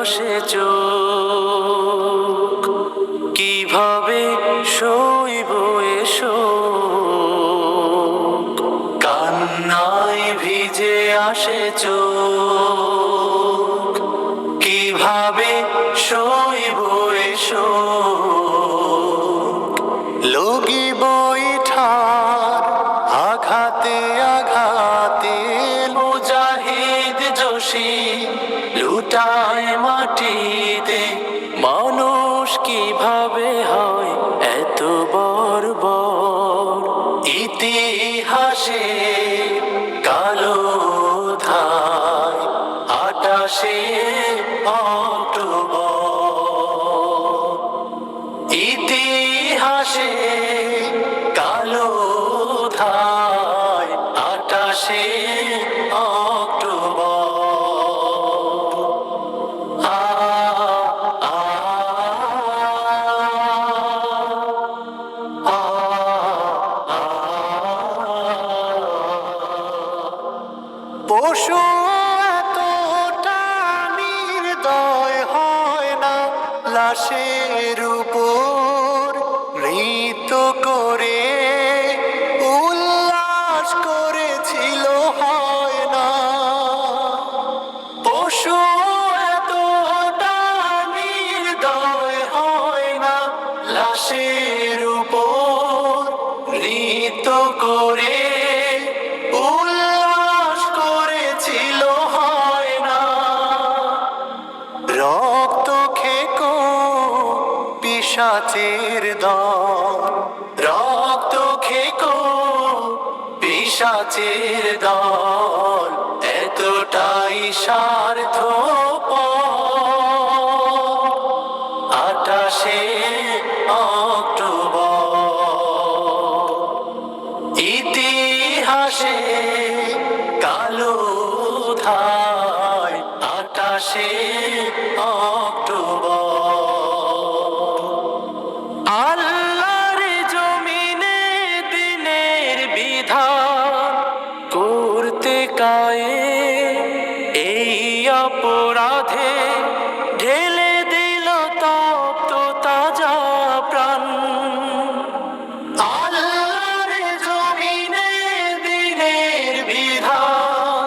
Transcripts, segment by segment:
ভাসে চোখ, কিভাবে সইব এসো, কান্নায় ভিজে আসে চোখ, কিভাবে সইব এসো। লগি বৈঠার আঘাতে আঘাতে মুজাহিদ জোশী লুটায় মাটিতে, মানুষ কিভাবে হয় এত বর্বর, ইতিহাসে কালো ধায় 28শে অক্টোবর, ইতিহাসে কালো ধায় 28শে অক্টোবর। পশু এতটা নির্দয় হয় না, লাশের উপর মৃত করে উল্লাস করেছিল হয় না। পশু এতটা নির্দয় হয় না, লাশের উপর মৃত করে উল্লাস করেছিল হয় না। রক্ত খেকো পিশাচের দল, রক্ত খেকো পিশাচের দল, এতটাই স্বার্থপর। 28শে অক্টোবর, ইতিহাসে কালো ধায় 28শে অক্টোবর। আল্লাহর জমিনে দিনের বিধান করতে কায়েম, এই অপরাধে ঢেলে দিল তপ্ত তাজা প্রাণ। আল্লাহর জমিনে দিনের বিধান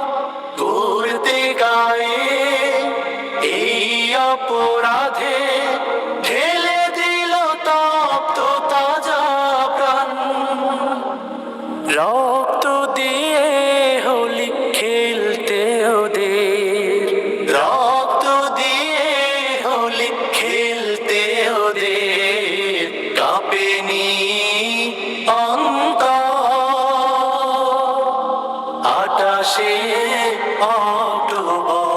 করতে কায়েম, এই অপরাধে ঢেলে দিল তপ্ত তাজা প্রাণ। রক্ত দিয়ে হোলি খেলতে ওদের, রক্ত দিয়ে হোলি খেলতে ওদের কাঁপেনি অন্তর। 28শে অক্টোবর,